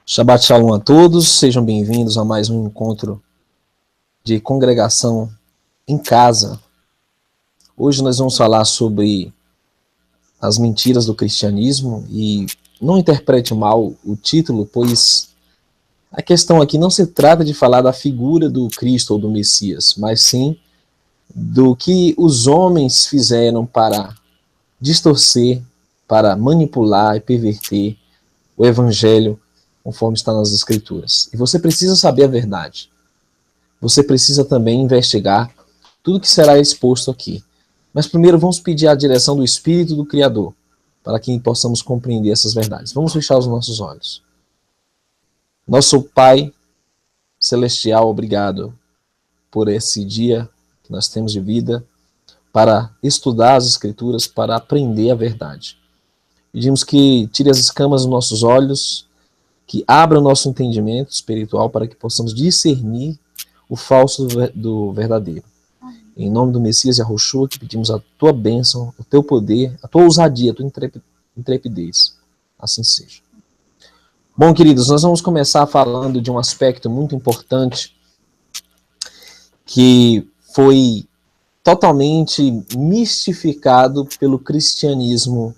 Shabbat Shalom a todos, sejam bem-vindos a mais um encontro de congregação em casa. Hoje nós vamos falar sobre as mentiras do cristianismo e não interprete mal o título, pois a questão aqui não se trata de falar da figura do Cristo ou do Messias, mas sim do que os homens fizeram para distorcer, para manipular e perverter o evangelho conforme está nas Escrituras. E você precisa saber a verdade. Você precisa também investigar tudo que será exposto aqui. Mas primeiro vamos pedir a direção do Espírito do Criador, para que possamos compreender essas verdades. Vamos fechar os nossos olhos. Nosso Pai Celestial, obrigado por esse dia que nós temos de vida, para estudar as Escrituras, para aprender a verdade. Pedimos que tire as escamas dos nossos olhos, que abra o nosso entendimento espiritual para que possamos discernir o falso do verdadeiro. Em nome do Messias Yahushua, que pedimos a tua bênção, o teu poder, a tua ousadia, a tua intrepidez. Assim seja. Bom, queridos, nós vamos começar falando de um aspecto muito importante que foi totalmente mistificado pelo cristianismo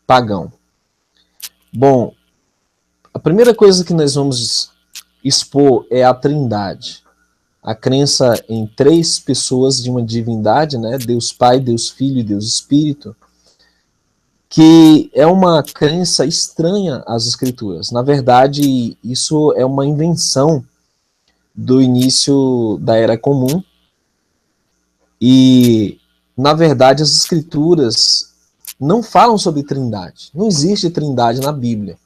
pagão. Bom, a primeira coisa que nós vamos expor é a Trindade. A crença em três pessoas de uma divindade, né? Deus Pai, Deus Filho e Deus Espírito, que é uma crença estranha às Escrituras. Na verdade, isso é uma invenção do início da Era Comum. E, na verdade, as Escrituras não falam sobre Trindade. Não existe Trindade na Bíblia.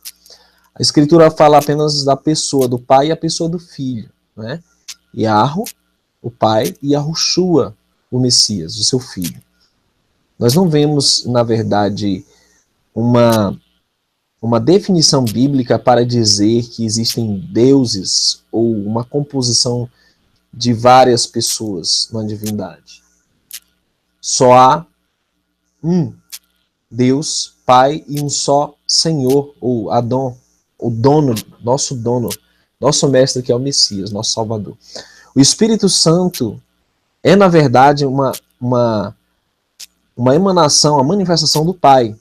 A Escritura fala apenas da pessoa do Pai e a pessoa do Filho, né? Yahu, o Pai, e Yahushua, o Messias, o seu Filho. Nós não vemos, na verdade, uma definição bíblica para dizer que existem deuses ou uma composição de várias pessoas na divindade. Só há um Deus, Pai, e um só Senhor, ou Adon, o dono, nosso mestre, que é o Messias, nosso Salvador. O Espírito Santo é, na verdade, uma emanação, a manifestação do Pai.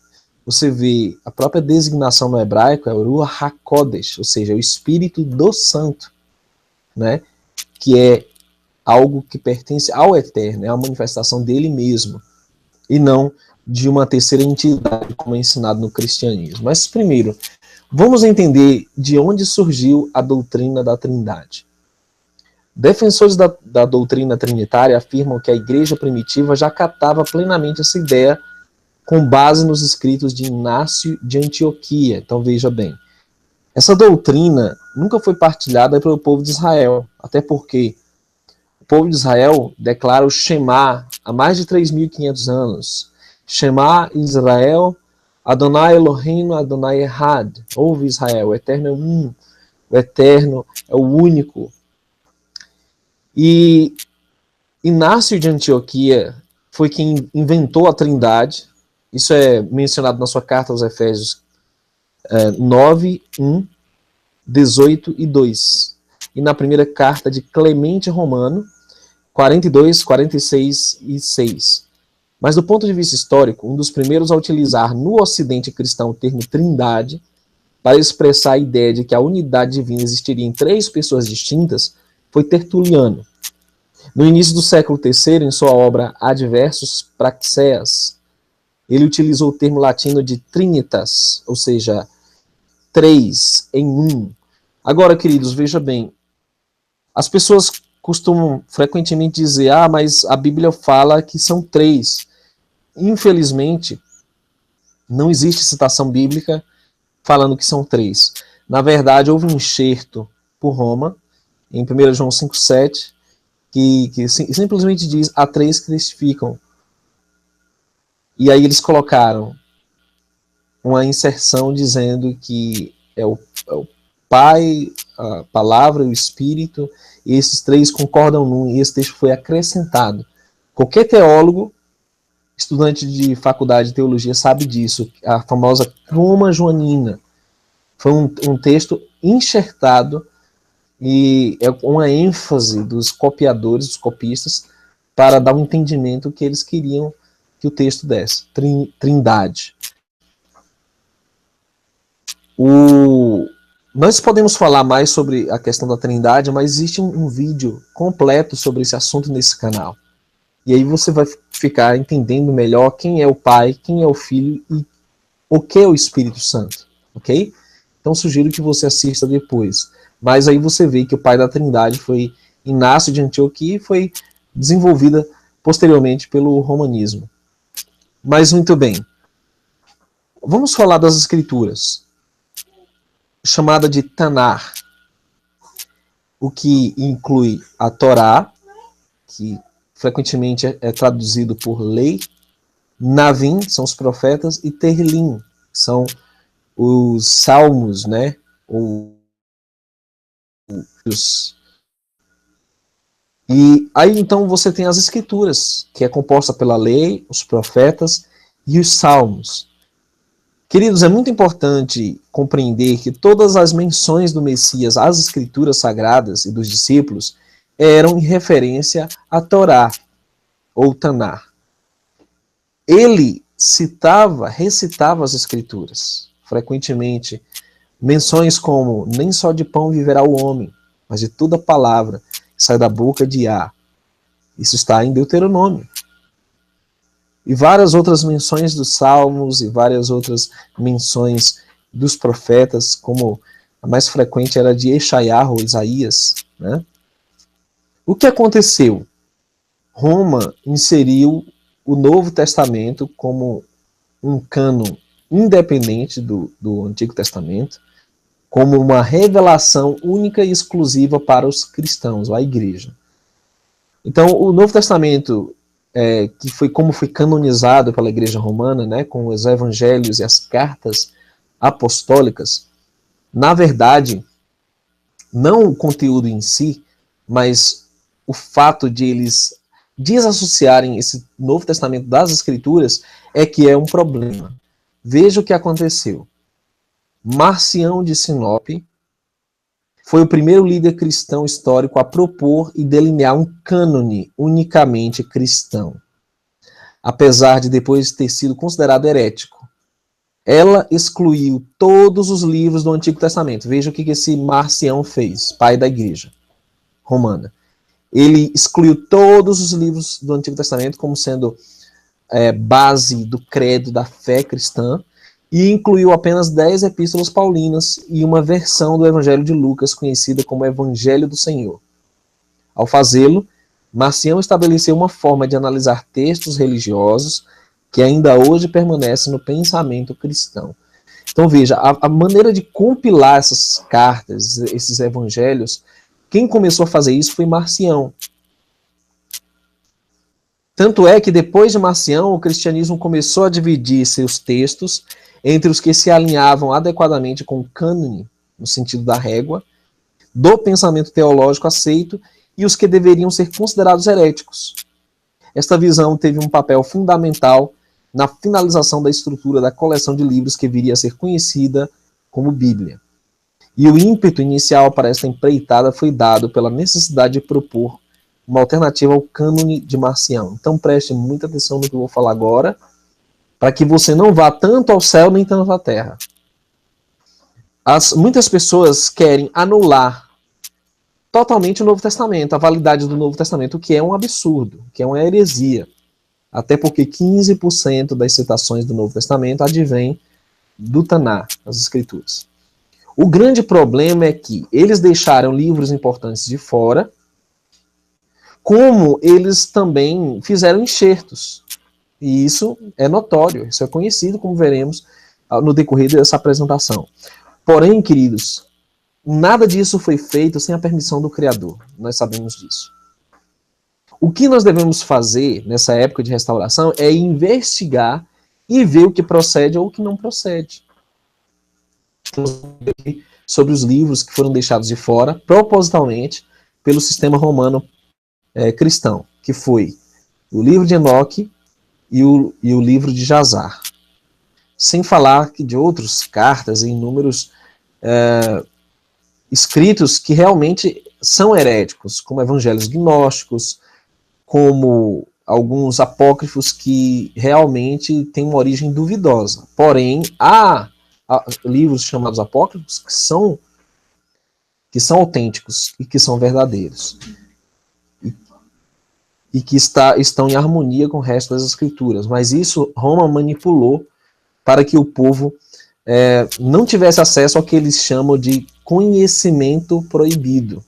Você vê a própria designação no hebraico, é o Ruach HaKodesh, ou seja, o Espírito do Santo, né? Que é algo que pertence ao Eterno, é a manifestação dele mesmo, e não de uma terceira entidade, como é ensinado no cristianismo. Mas primeiro, vamos entender de onde surgiu a doutrina da Trindade. Defensores da doutrina trinitária afirmam que a igreja primitiva já catava plenamente essa ideia com base nos escritos de Inácio de Antioquia. Então veja bem, essa doutrina nunca foi partilhada pelo povo de Israel, até porque o povo de Israel declara o Shema há mais de 3.500 anos. Shema Israel, Adonai Eloheinu, Adonai Ehad. Ouve Israel, o Eterno é um, o Eterno é o único. E Inácio de Antioquia foi quem inventou a Trindade. Isso é mencionado na sua carta aos Efésios 9, 1, 18 e 2. E na primeira carta de Clemente Romano, 42, 46 e 6. Mas do ponto de vista histórico, um dos primeiros a utilizar no ocidente cristão o termo Trindade para expressar a ideia de que a unidade divina existiria em três pessoas distintas foi Tertuliano. No início do século III, em sua obra Adversus Praxeas, ele utilizou o termo latino de Trinitas, ou seja, três em um. Agora, queridos, veja bem, as pessoas costumam frequentemente dizer, mas a Bíblia fala que são três. Infelizmente, não existe citação bíblica falando que são três. Na verdade, houve um enxerto por Roma, em 1 João 5,7, que simplesmente diz, há três que testificam. E aí eles colocaram uma inserção dizendo que é o Pai, a Palavra e o Espírito, e esses três concordam num, e esse texto foi acrescentado. Qualquer teólogo, estudante de faculdade de teologia, sabe disso, a famosa croma joanina. Foi um texto enxertado e é uma ênfase dos copiadores, dos copistas, para dar um entendimento que eles queriam que o texto desse. Trindade. Nós podemos falar mais sobre a questão da Trindade, mas existe um vídeo completo sobre esse assunto nesse canal. E aí você vai ficar entendendo melhor quem é o Pai, quem é o Filho e o que é o Espírito Santo, ok? Então sugiro que você assista depois. Mas aí você vê que o pai da Trindade foi Inácio de Antioquia e foi desenvolvida posteriormente pelo romanismo. Mas muito bem. Vamos falar das Escrituras, chamada de Tanar, o que inclui a Torá, que frequentemente é traduzido por lei, Navim, são os profetas, e Terlim, são os salmos, né? E aí então você tem as Escrituras, que é composta pela lei, os profetas e os salmos. Queridos, é muito importante compreender que todas as menções do Messias às Escrituras Sagradas e dos discípulos eram em referência à Torá, ou Tanar. Ele recitava as Escrituras, frequentemente, menções como nem só de pão viverá o homem, mas de toda palavra que sai da boca de Yah. Isso está em Deuteronômio. E várias outras menções dos Salmos e várias outras menções dos profetas, como a mais frequente era de Eshaiah ou Isaías, né? O que aconteceu? Roma inseriu o Novo Testamento como um cânon independente do Antigo Testamento, como uma revelação única e exclusiva para os cristãos, a igreja. Então, o Novo Testamento, que foi como foi canonizado pela igreja romana, né, com os evangelhos e as cartas apostólicas, na verdade, não o conteúdo em si, mas o fato de eles desassociarem esse Novo Testamento das Escrituras é que é um problema. Veja o que aconteceu. Marcião de Sinop foi o primeiro líder cristão histórico a propor e delinear um cânone unicamente cristão, apesar de depois ter sido considerado herético. Ela excluiu todos os livros do Antigo Testamento. Veja o que esse Marcião fez, pai da igreja romana. Ele excluiu todos os livros do Antigo Testamento como sendo base do credo da fé cristã e incluiu apenas 10 epístolas paulinas e uma versão do Evangelho de Lucas, conhecida como Evangelho do Senhor. Ao fazê-lo, Marcião estabeleceu uma forma de analisar textos religiosos que ainda hoje permanece no pensamento cristão. Então veja, a maneira de compilar essas cartas, esses evangelhos, quem começou a fazer isso foi Marcião. Tanto é que depois de Marcião, o cristianismo começou a dividir seus textos entre os que se alinhavam adequadamente com o cânone, no sentido da régua, do pensamento teológico aceito, e os que deveriam ser considerados heréticos. Esta visão teve um papel fundamental na finalização da estrutura da coleção de livros que viria a ser conhecida como Bíblia. E o ímpeto inicial para esta empreitada foi dado pela necessidade de propor uma alternativa ao cânone de Marcião. Então preste muita atenção no que eu vou falar agora, para que você não vá tanto ao céu nem tanto à terra. Muitas pessoas querem anular totalmente o Novo Testamento, a validade do Novo Testamento, o que é um absurdo, que é uma heresia. Até porque 15% das citações do Novo Testamento advém do Tanar, das Escrituras. O grande problema é que eles deixaram livros importantes de fora, como eles também fizeram enxertos. E isso é notório, isso é conhecido, como veremos no decorrer dessa apresentação. Porém, queridos, nada disso foi feito sem a permissão do Criador. Nós sabemos disso. O que nós devemos fazer nessa época de restauração é investigar e ver o que procede ou o que não procede. Sobre os livros que foram deixados de fora, propositalmente, pelo sistema romano cristão, que foi o livro de Enoque e o livro de Jazar. Sem falar que de outras cartas e inúmeros escritos que realmente são heréticos, como evangelhos gnósticos, como alguns apócrifos que realmente têm uma origem duvidosa. Porém, há livros chamados apócrifos que são autênticos e que são verdadeiros. E que estão em harmonia com o resto das escrituras. Mas isso Roma manipulou para que o povo não tivesse acesso ao que eles chamam de conhecimento proibido.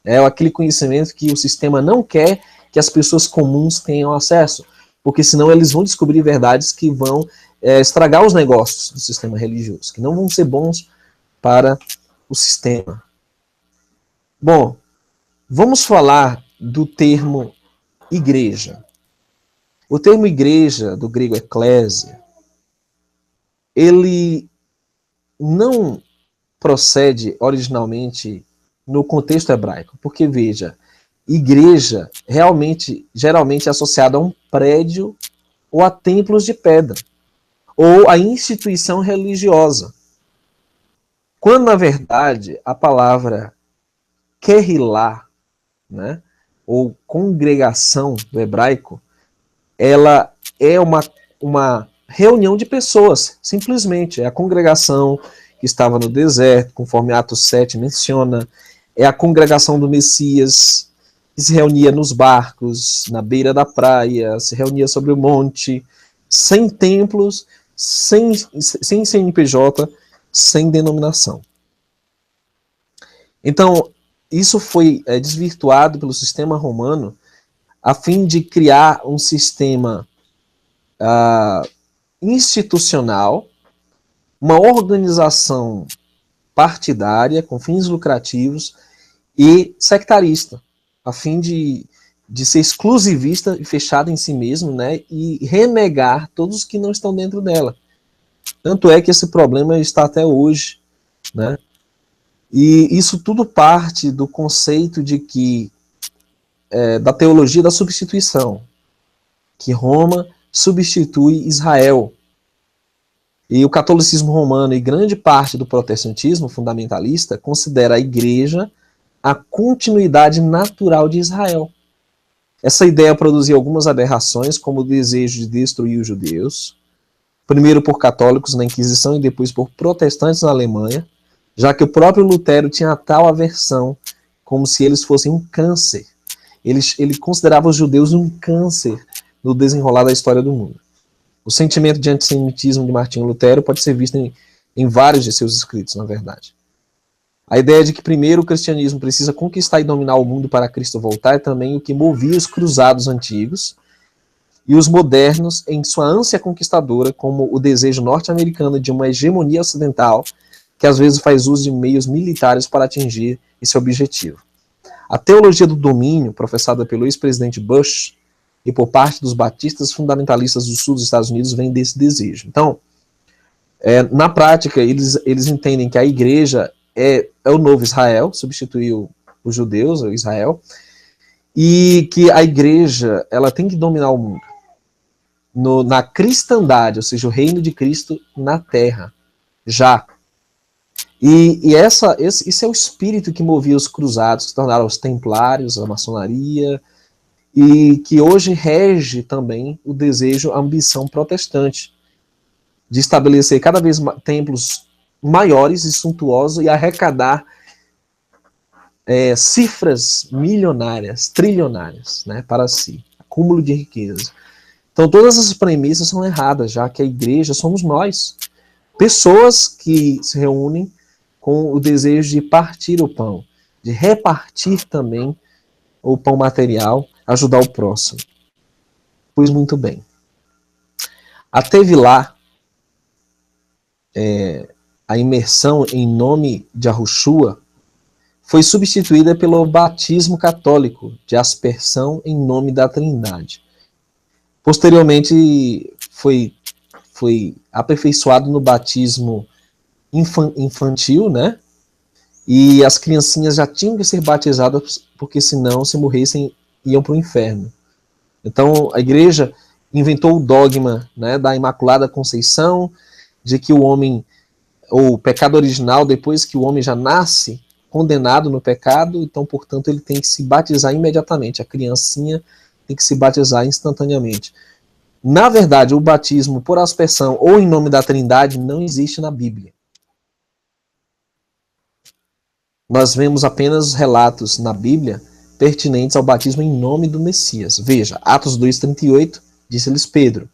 É aquele conhecimento que o sistema não quer que as pessoas comuns tenham acesso, porque senão eles vão descobrir verdades que vão estragar os negócios do sistema religioso, que não vão ser bons para o sistema. Bom, vamos falar do termo igreja. O termo igreja, do grego eclésia, ele não procede originalmente no contexto hebraico, porque veja, igreja geralmente é associada a um prédio ou a templos de pedra, ou a instituição religiosa. Quando, na verdade, a palavra kehilá, né, ou congregação do hebraico, ela é uma reunião de pessoas, simplesmente. É a congregação que estava no deserto, conforme Atos 7 menciona, é a congregação do Messias, que se reunia nos barcos, na beira da praia, se reunia sobre o monte, sem templos, sem CNPJ, sem denominação. Então, isso foi desvirtuado pelo sistema romano a fim de criar um sistema institucional, uma organização partidária com fins lucrativos e sectarista, a fim de ser exclusivista e fechada em si mesmo, né, e renegar todos que não estão dentro dela. Tanto é que esse problema está até hoje, né? E isso tudo parte do conceito de que da teologia da substituição, que Roma substitui Israel. E o catolicismo romano e grande parte do protestantismo fundamentalista considera a igreja a continuidade natural de Israel. Essa ideia produziu algumas aberrações, como o desejo de destruir os judeus, primeiro por católicos na Inquisição e depois por protestantes na Alemanha, já que o próprio Lutero tinha tal aversão, como se eles fossem um câncer. Ele considerava os judeus um câncer no desenrolar da história do mundo. O sentimento de antissemitismo de Martinho Lutero pode ser visto em vários de seus escritos, na verdade. A ideia de que primeiro o cristianismo precisa conquistar e dominar o mundo para Cristo voltar é também o que movia os cruzados antigos e os modernos em sua ânsia conquistadora, como o desejo norte-americano de uma hegemonia ocidental que às vezes faz uso de meios militares para atingir esse objetivo. A teologia do domínio, professada pelo ex-presidente Bush e por parte dos batistas fundamentalistas do sul dos Estados Unidos, vem desse desejo. Então, na prática, eles entendem que a igreja é o novo Israel, substituiu os judeus, o Israel, e que a igreja ela tem que dominar o mundo na cristandade, ou seja, o reino de Cristo na terra, já. E esse é o espírito que movia os cruzados, que se tornaram os templários, a maçonaria, e que hoje rege também o desejo, a ambição protestante de estabelecer cada vez templos maiores e suntuosos e arrecadar cifras milionárias, trilionárias, né, para si, acúmulo de riqueza. Então todas essas premissas são erradas, já que a igreja somos nós, pessoas que se reúnem com o desejo de partir o pão, de repartir também o pão material, ajudar o próximo. Pois muito bem. A Tevilá, a imersão em nome de Yahushua, foi substituída pelo batismo católico de aspersão em nome da Trindade. Posteriormente foi aperfeiçoado no batismo infantil, né? E as criancinhas já tinham que ser batizadas, porque senão, se morressem, iam para o inferno. Então, a igreja inventou o dogma, né, da Imaculada Conceição, de que o homem ou pecado original, depois que o homem já nasce condenado no pecado, então, portanto, ele tem que se batizar imediatamente. A criancinha tem que se batizar instantaneamente. Na verdade, o batismo por aspersão ou em nome da Trindade não existe na Bíblia. Nós vemos apenas relatos na Bíblia pertinentes ao batismo em nome do Messias. Veja, Atos 2,38, disse-lhes Pedro: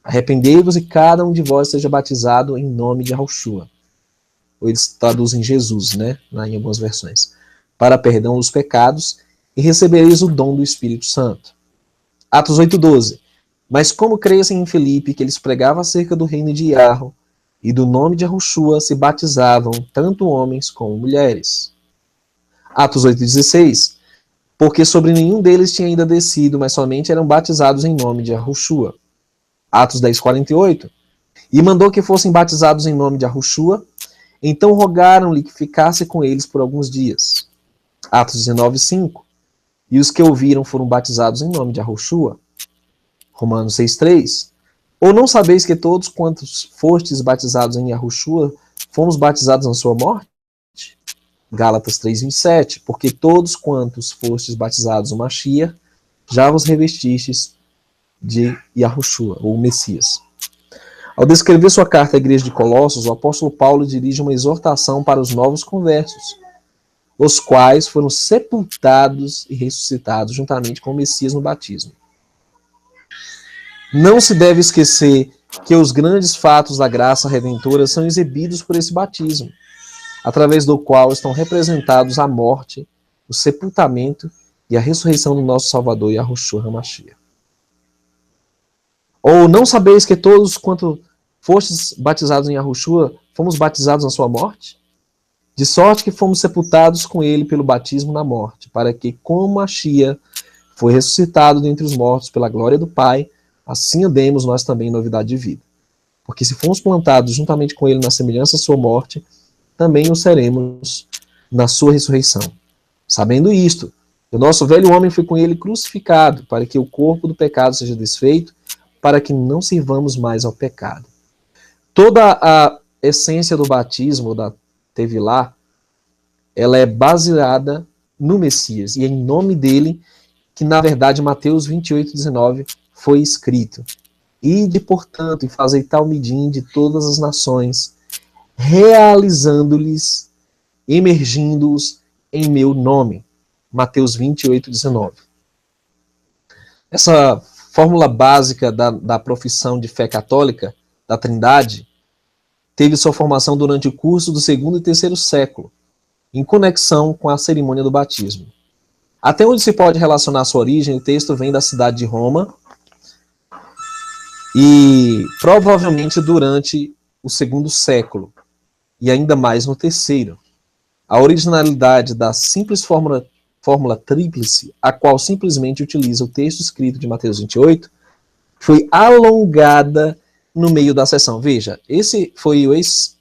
arrependei-vos e cada um de vós seja batizado em nome de Yahushua. Ou eles traduzem Jesus, né? Em algumas versões. Para perdão dos pecados, e recebereis o dom do Espírito Santo. Atos 8,12. Mas como crescem em Filipe, que eles pregavam acerca do reino de Iarro, e do nome de Yahushua se batizavam tanto homens como mulheres. Atos 8,16. Porque sobre nenhum deles tinha ainda descido, mas somente eram batizados em nome de Yahushua. Atos 10,48. E mandou que fossem batizados em nome de Yahushua. Então rogaram-lhe que ficasse com eles por alguns dias. Atos 19,5. E os que ouviram foram batizados em nome de Yahushua. Romanos 6,3. Ou não sabeis que todos quantos fostes batizados em Yahushua, fomos batizados na sua morte? Gálatas 3,27. Porque todos quantos fostes batizados no Mashiach, já vos revestistes de Yahushua, ou Messias. Ao descrever sua carta à igreja de Colossos, o apóstolo Paulo dirige uma exortação para os novos conversos, os quais foram sepultados e ressuscitados juntamente com o Messias no batismo. Não se deve esquecer que os grandes fatos da graça redentora são exibidos por esse batismo, através do qual estão representados a morte, o sepultamento e a ressurreição do nosso Salvador Yahushua HaMashiach. Ou não sabeis que todos quanto fostes batizados em Yahushua, fomos batizados na sua morte? De sorte que fomos sepultados com ele pelo batismo na morte, para que, como Mashiach foi ressuscitado dentre os mortos pela glória do Pai, assim andemos nós também em novidade de vida. Porque se fomos plantados juntamente com ele na semelhança da sua morte, também o seremos na sua ressurreição. Sabendo isto, o nosso velho homem foi com ele crucificado, para que o corpo do pecado seja desfeito, para que não sirvamos mais ao pecado. Toda a essência do batismo, da Tevilá, ela é baseada no Messias, e é em nome dele que, na verdade, Mateus 28,19 foi escrito. Ide, portanto, e fazei tal midim de todas as nações, realizando-lhes, emergindo-os em meu nome. Mateus 28,19. Essa fórmula básica da profissão de fé católica, da Trindade, teve sua formação durante o curso do 2º e 3º século, em conexão com a cerimônia do batismo. Até onde se pode relacionar sua origem, o texto vem da cidade de Roma, e provavelmente durante o 2º século, e ainda mais no 3º. A originalidade da simples fórmula tríplice, a qual simplesmente utiliza o texto escrito de Mateus 28, foi alongada no meio da sessão. Veja, esse foi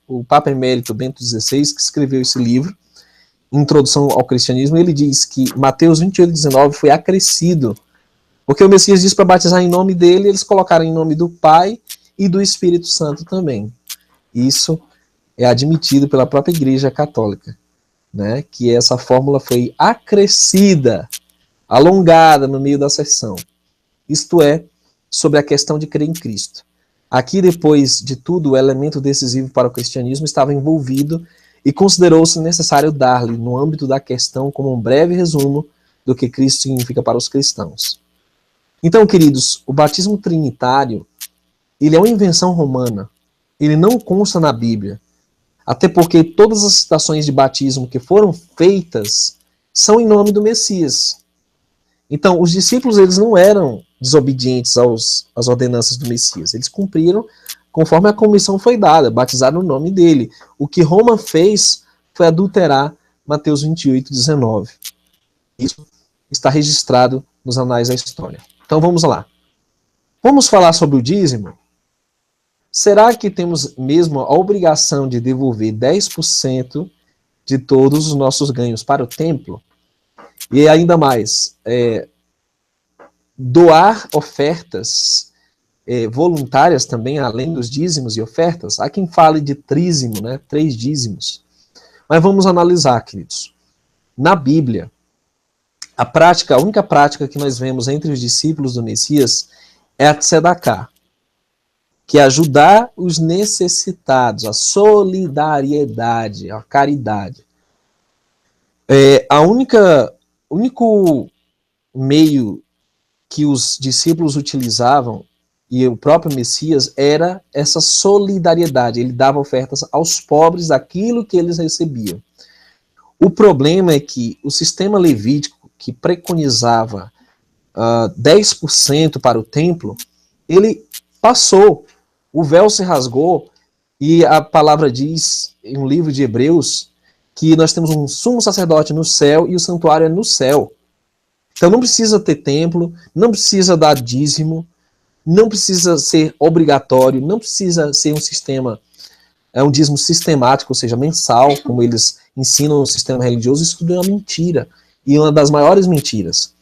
o Papa Emérito Bento XVI que escreveu esse livro, Introdução ao Cristianismo. Ele diz que Mateus 28,19 foi acrescido, porque o Messias disse para batizar em nome dele, eles colocaram em nome do Pai e do Espírito Santo também. Isso é admitido pela própria Igreja Católica, né, que essa fórmula foi acrescida, alongada no meio da sessão. Isto é, sobre a questão de crer em Cristo. Aqui, depois de tudo, o elemento decisivo para o cristianismo estava envolvido e considerou-se necessário dar-lhe, no âmbito da questão, como um breve resumo do que Cristo significa para os cristãos. Então, queridos, o batismo trinitário, ele é uma invenção romana. Ele não consta na Bíblia. Até porque todas as citações de batismo que foram feitas são em nome do Messias. Então, os discípulos, eles não eram desobedientes às ordenanças do Messias. Eles cumpriram conforme a comissão foi dada, batizaram no nome dele. O que Roma fez foi adulterar Mateus 28,19. Isso está registrado nos anais da história. Então vamos lá. Vamos falar sobre o dízimo? Será que temos mesmo a obrigação de devolver 10% de todos os nossos ganhos para o templo? E ainda mais, doar ofertas voluntárias também, além dos dízimos e ofertas. Há quem fale de trízimo, né, 3 dízimos. Mas vamos analisar, queridos. Na Bíblia, a única prática que nós vemos entre os discípulos do Messias é a tzedakah, que é ajudar os necessitados, a solidariedade, a caridade. O único meio que os discípulos utilizavam, e o próprio Messias, era essa solidariedade. Ele dava ofertas aos pobres daquilo que eles recebiam. O problema é que o sistema levítico, que preconizava 10% para o templo, ele passou, o véu se rasgou, e a palavra diz, em um livro de Hebreus, que nós temos um sumo sacerdote no céu e o santuário é no céu. Então não precisa ter templo, não precisa dar dízimo, não precisa ser obrigatório, não precisa ser um dízimo sistemático, ou seja, mensal, como eles ensinam no sistema religioso. Isso tudo é uma mentira, e uma das maiores mentiras.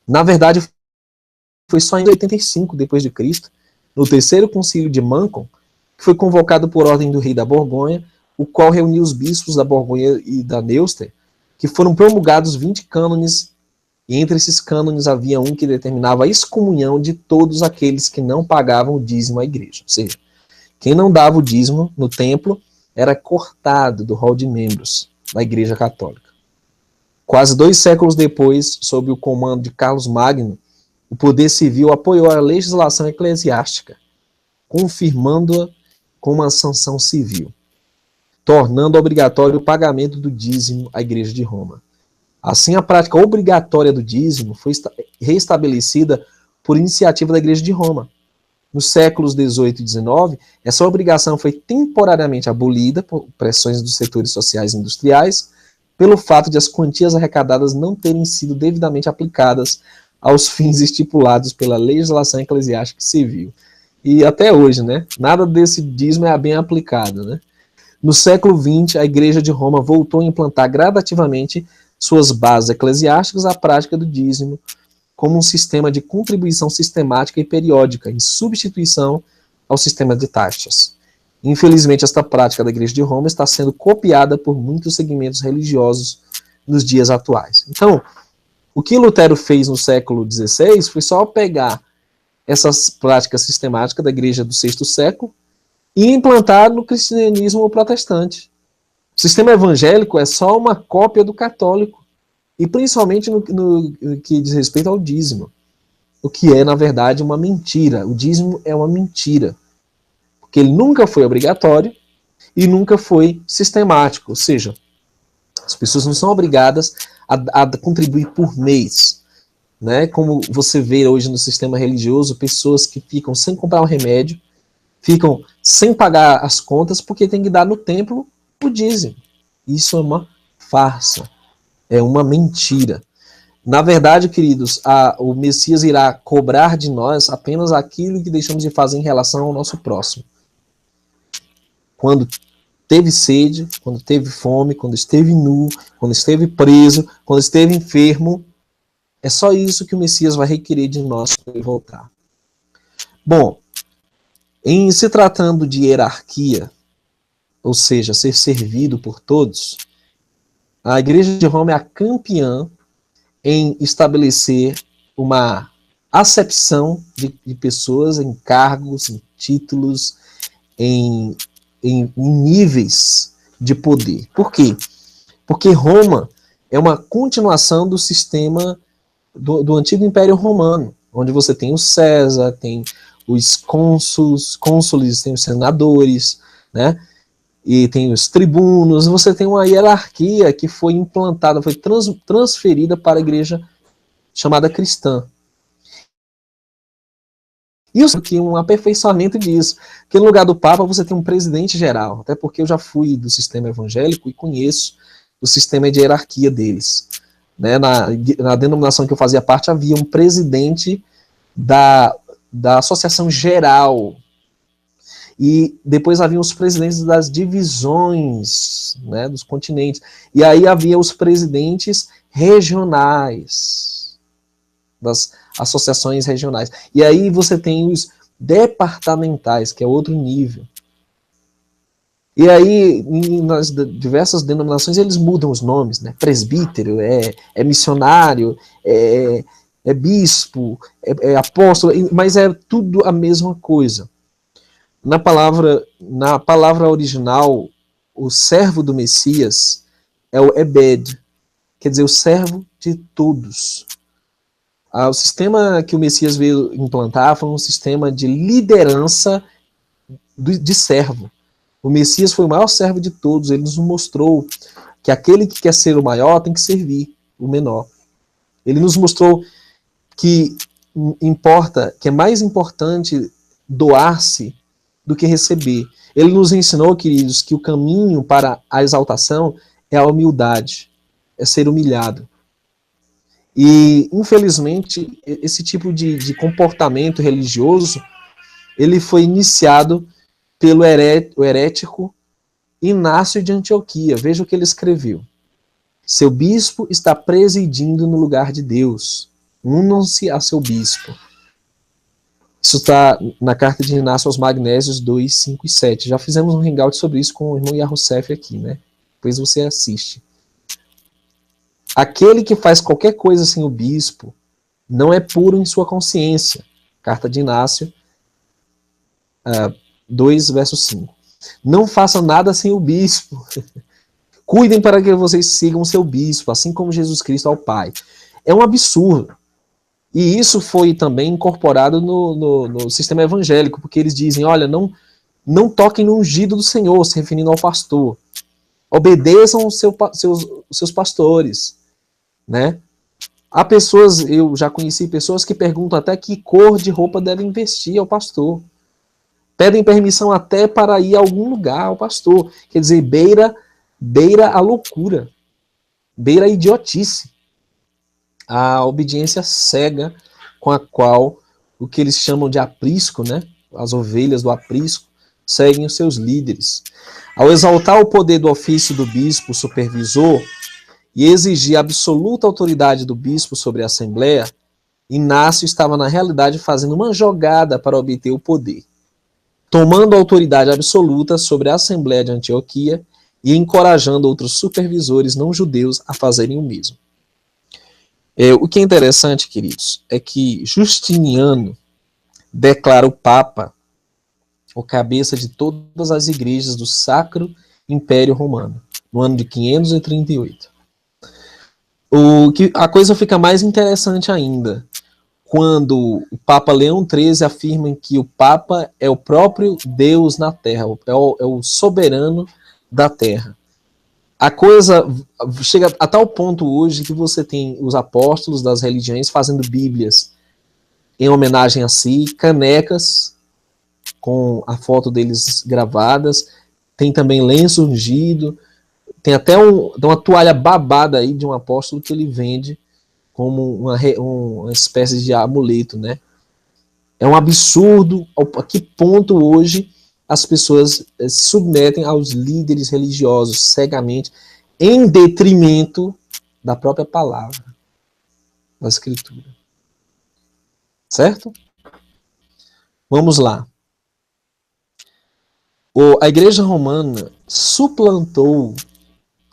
Na verdade, foi só em 85 depois de Cristo, no terceiro concílio de Mancon, que foi convocado por ordem do rei da Borgonha, o qual reuniu os bispos da Borgonha e da Neuster, que foram promulgados 20 cânones, e entre esses cânones havia um que determinava a excomunhão de todos aqueles que não pagavam o dízimo à igreja. Ou seja, quem não dava o dízimo no templo era cortado do rol de membros da Igreja Católica. Quase 2 séculos depois, sob o comando de Carlos Magno, o poder civil apoiou a legislação eclesiástica, confirmando-a com uma sanção civil, tornando obrigatório o pagamento do dízimo à Igreja de Roma. Assim, a prática obrigatória do dízimo foi reestabelecida por iniciativa da Igreja de Roma. Nos séculos XVIII e XIX, essa obrigação foi temporariamente abolida por pressões dos setores sociais e industriais, pelo fato de as quantias arrecadadas não terem sido devidamente aplicadas aos fins estipulados pela legislação eclesiástica e civil. E até hoje, né? Nada desse dízimo é bem aplicado, né? No século XX, a Igreja de Roma voltou a implantar gradativamente suas bases eclesiásticas à prática do dízimo como um sistema de contribuição sistemática e periódica, em substituição ao sistema de taxas. Infelizmente, esta prática da Igreja de Roma está sendo copiada por muitos segmentos religiosos nos dias atuais. Então, o que Lutero fez no século XVI foi só pegar essas práticas sistemáticas da Igreja do VI século e implantar no cristianismo protestante. O sistema evangélico é só uma cópia do católico, e principalmente no que diz respeito ao dízimo, o que é, na verdade, uma mentira. O dízimo é uma mentira, porque ele nunca foi obrigatório e nunca foi sistemático, ou seja, as pessoas não são obrigadas a contribuir por mês, né? Como você vê hoje no sistema religioso, pessoas que ficam sem comprar um remédio, ficam sem pagar as contas porque tem que dar no templo o dízimo. Isso é uma farsa, é uma mentira. Na verdade, queridos, o Messias irá cobrar de nós apenas aquilo que deixamos de fazer em relação ao nosso próximo. Quando teve sede, quando teve fome, quando esteve nu, quando esteve preso, quando esteve enfermo, é só isso que o Messias vai requerer de nós quando ele voltar. Bom, em se tratando de hierarquia, ou seja, ser servido por todos, a Igreja de Roma é a campeã em estabelecer uma acepção de pessoas em cargos, em títulos, em níveis de poder. Por quê? Porque Roma é uma continuação do sistema do antigo Império Romano, onde você tem o César, tem os cônsules, tem os senadores, né? E tem os tribunos. Você tem uma hierarquia que foi implantada, foi transferida para a igreja chamada cristã. E isso aqui é um aperfeiçoamento disso. Porque no lugar do Papa você tem um presidente geral, até porque eu já fui do sistema evangélico e conheço o sistema de hierarquia deles. Né? Na denominação que eu fazia parte havia um presidente da Associação Geral. E depois havia os presidentes das divisões, né, dos continentes. E aí havia os presidentes regionais, das associações regionais. E aí você tem departamentais, que é outro nível. E aí, nas diversas denominações, eles mudam os nomes, né? Presbítero, é missionário, é bispo, é apóstolo, mas é tudo a mesma coisa. Na palavra original, o servo do Messias é o Ebed, quer dizer, o servo de todos. O sistema que o Messias veio implantar foi um sistema de liderança de servo. O Messias foi o maior servo de todos, ele nos mostrou que aquele que quer ser o maior tem que servir o menor. Ele nos mostrou que é mais importante doar-se do que receber. Ele nos ensinou, queridos, que o caminho para a exaltação é a humildade, é ser humilhado. E, infelizmente, esse tipo de comportamento religioso, ele foi iniciado pelo herético Inácio de Antioquia. Veja o que ele escreveu. Seu bispo está presidindo no lugar de Deus. Unam-se a seu bispo. Isso está na carta de Inácio aos Magnésios 2, 5 e 7. Já fizemos um hangout sobre isso com o irmão Yahussef aqui, né? Depois você assiste. Aquele que faz qualquer coisa sem o bispo não é puro em sua consciência. Carta de Inácio 2, verso 5. Não façam nada sem o bispo. Cuidem para que vocês sigam o seu bispo, assim como Jesus Cristo ao Pai. É um absurdo. E isso foi também incorporado no sistema evangélico, porque eles dizem, olha, não toquem no ungido do Senhor, se referindo ao pastor. Obedeçam os seus pastores. Né? Há pessoas, eu já conheci pessoas que perguntam até que cor de roupa devem vestir ao pastor. Pedem permissão até para ir a algum lugar ao pastor. Quer dizer, beira a loucura, beira a idiotice, a obediência cega com a qual o que eles chamam de aprisco, né? As ovelhas do aprisco, seguem os seus líderes. Ao exaltar o poder do ofício do bispo supervisor e exigir a absoluta autoridade do bispo sobre a Assembleia, Inácio estava na realidade fazendo uma jogada para obter o poder, tomando a autoridade absoluta sobre a Assembleia de Antioquia e encorajando outros supervisores não judeus a fazerem o mesmo. O que é interessante, queridos, é que Justiniano declara o Papa o cabeça de todas as igrejas do Sacro Império Romano, no ano de 538. A coisa fica mais interessante ainda, quando o Papa Leão XIII afirma que o Papa é o próprio Deus na Terra, é o soberano da Terra. A coisa chega a tal ponto hoje que você tem os apóstolos das religiões fazendo bíblias em homenagem a si, canecas com a foto deles gravadas, tem também lenço ungido, tem até uma toalha babada aí de um apóstolo que ele vende como uma espécie de amuleto, né? É um absurdo a que ponto hoje as pessoas se submetem aos líderes religiosos cegamente, em detrimento da própria palavra, da Escritura. Certo? Vamos lá. A Igreja Romana suplantou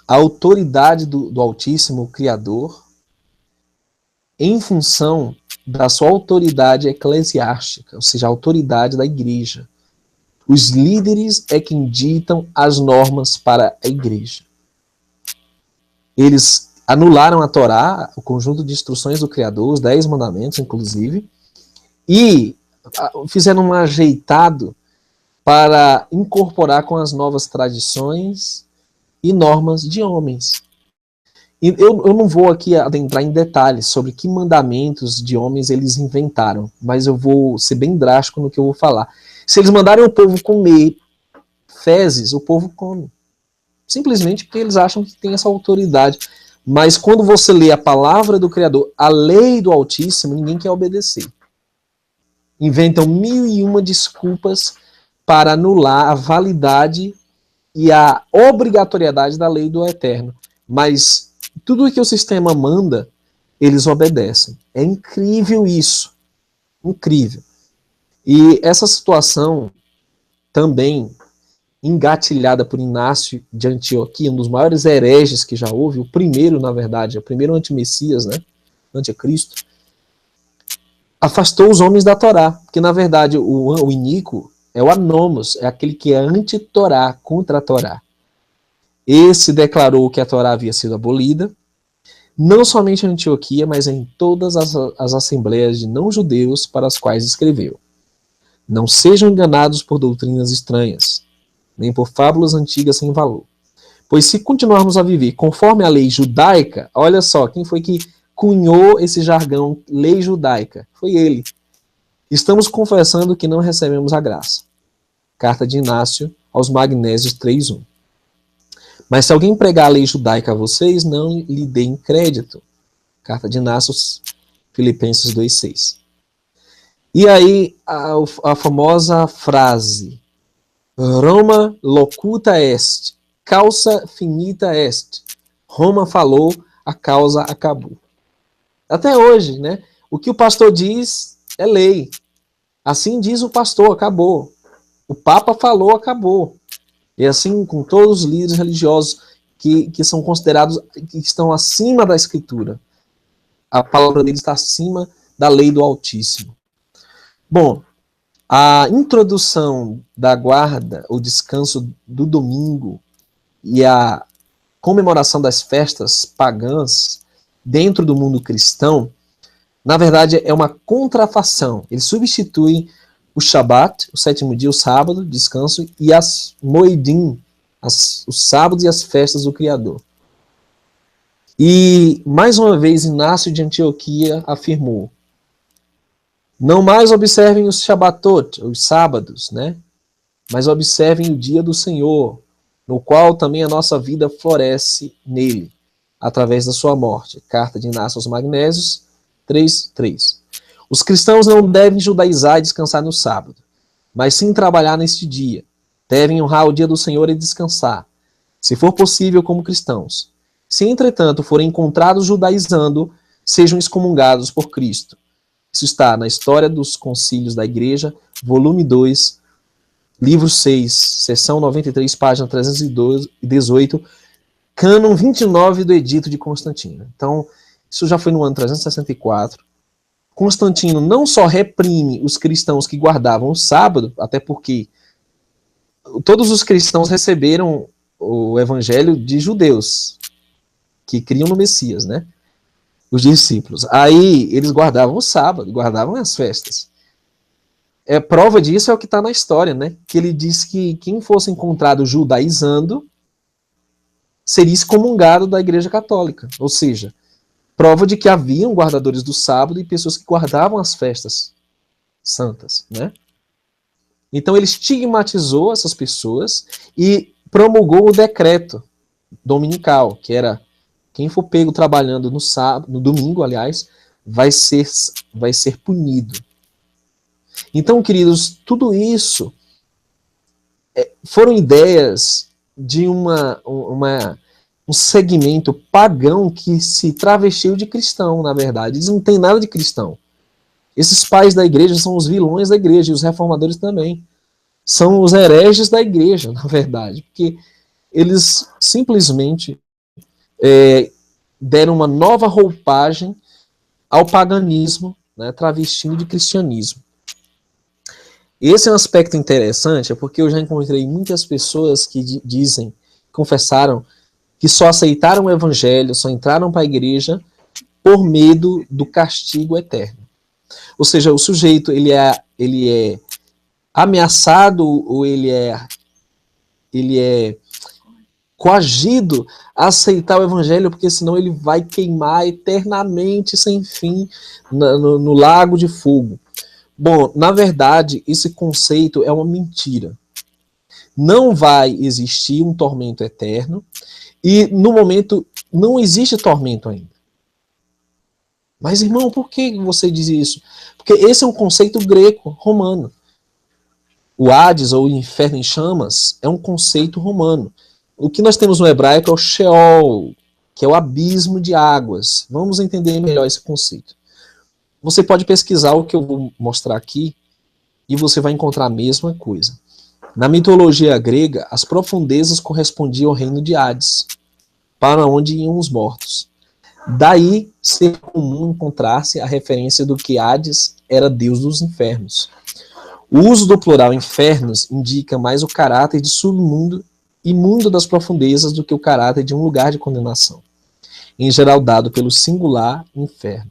a autoridade do Altíssimo Criador em função da sua autoridade eclesiástica, ou seja, a autoridade da igreja. Os líderes é quem ditam as normas para a igreja. Eles anularam a Torá, o conjunto de instruções do Criador, os 10 mandamentos, inclusive, e fizeram um ajeitado para incorporar com as novas tradições e normas de homens. E eu não vou aqui adentrar em detalhes sobre que mandamentos de homens eles inventaram, mas eu vou ser bem drástico no que eu vou falar. Se eles mandarem o povo comer fezes, o povo come. Simplesmente porque eles acham que tem essa autoridade. Mas quando você lê a palavra do Criador, a lei do Altíssimo, ninguém quer obedecer. Inventam 1001 desculpas para anular a validade e a obrigatoriedade da lei do Eterno. Mas tudo que o sistema manda, eles obedecem. É incrível isso. Incrível. E essa situação também engatilhada por Inácio de Antioquia, um dos maiores hereges que já houve, o primeiro, na verdade, o primeiro anti-Messias, né, anticristo, afastou os homens da Torá, porque na verdade o iníquo é o anômos, é aquele que é anti-Torá, contra a Torá. Esse declarou que a Torá havia sido abolida, não somente em Antioquia, mas em todas as assembleias de não-judeus para as quais escreveu. Não sejam enganados por doutrinas estranhas, nem por fábulas antigas sem valor. Pois se continuarmos a viver conforme a lei judaica, olha só, quem foi que cunhou esse jargão, lei judaica? Foi ele. Estamos confessando que não recebemos a graça. Carta de Inácio aos Magnésios 3:1. Mas se alguém pregar a lei judaica a vocês, não lhe deem crédito. Carta de Inácio, Filipenses 2:6. E aí a famosa frase, Roma locuta est, causa finita est. Roma falou, a causa acabou. Até hoje, né? O que o pastor diz é lei. Assim diz o pastor, acabou. O Papa falou, acabou. E assim com todos os líderes religiosos que são considerados, que estão acima da Escritura. A palavra deles está acima da lei do Altíssimo. Bom, a introdução da guarda, o descanso do domingo e a comemoração das festas pagãs dentro do mundo cristão, na verdade é uma contrafação. Eles substituem o Shabat, o sétimo dia, o sábado, descanso, e as Moedim, os sábados e as festas do Criador. E, mais uma vez, Inácio de Antioquia afirmou, não mais observem os Shabatot, os sábados, né? Mas observem o dia do Senhor, no qual também a nossa vida floresce nele, através da sua morte. Carta de Inácio aos Magnésios 3:3. Os cristãos não devem judaizar e descansar no sábado, mas sim trabalhar neste dia. Devem honrar o dia do Senhor e descansar, se for possível como cristãos. Se, entretanto, forem encontrados judaizando, sejam excomungados por Cristo. Isso está na História dos Concílios da Igreja, volume 2, livro 6, seção 93, página 318, cânon 29 do Edito de Constantino. Então, isso já foi no ano 364. Constantino não só reprime os cristãos que guardavam o sábado, até porque todos os cristãos receberam o evangelho de judeus, que criam no Messias, né? Os discípulos. Aí eles guardavam o sábado, guardavam as festas. Prova disso é o que está na história, né? Que ele diz que quem fosse encontrado judaizando seria excomungado da Igreja Católica. Ou seja, prova de que haviam guardadores do sábado e pessoas que guardavam as festas santas, né? Então ele estigmatizou essas pessoas e promulgou o decreto dominical, que era quem for pego trabalhando no sábado, no domingo, aliás, vai ser punido. Então, queridos, tudo isso foram ideias de um segmento pagão que se travestiu de cristão, na verdade. Eles não têm nada de cristão. Esses pais da igreja são os vilões da igreja, e os reformadores também. São os hereges da igreja, na verdade, porque eles simplesmente deram uma nova roupagem ao paganismo, né, travestindo de cristianismo. Esse é um aspecto interessante, porque eu já encontrei muitas pessoas que dizem, confessaram, que só aceitaram o evangelho, só entraram para a igreja por medo do castigo eterno. Ou seja, o sujeito ele é ameaçado ou ele é coagido a aceitar o evangelho, porque senão ele vai queimar eternamente, sem fim, no lago de fogo. Bom, na verdade, esse conceito é uma mentira. Não vai existir um tormento eterno, e no momento não existe tormento ainda. Mas, irmão, por que você diz isso? Porque esse é um conceito greco-romano. O Hades, ou o inferno em chamas, é um conceito romano. O que nós temos no hebraico é o Sheol, que é o abismo de águas. Vamos entender melhor esse conceito. Você pode pesquisar o que eu vou mostrar aqui e você vai encontrar a mesma coisa. Na mitologia grega, as profundezas correspondiam ao reino de Hades, para onde iam os mortos. Daí ser comum encontrar-se a referência do que Hades era deus dos infernos. O uso do plural infernos indica mais o caráter de submundo e mundo das profundezas do que o caráter de um lugar de condenação, em geral dado pelo singular inferno.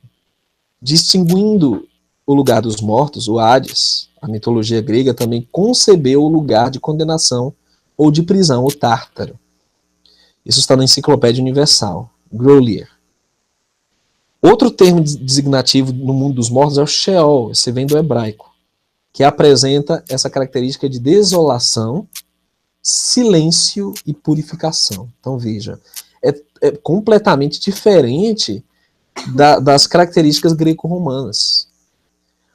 Distinguindo o lugar dos mortos, o Hades, a mitologia grega também concebeu o lugar de condenação ou de prisão, o Tártaro. Isso está na Enciclopédia Universal, Grolier. Outro termo designativo no mundo dos mortos é o Sheol, esse vem do hebraico, que apresenta essa característica de desolação, silêncio e purificação. Então veja, é completamente diferente das características greco-romanas.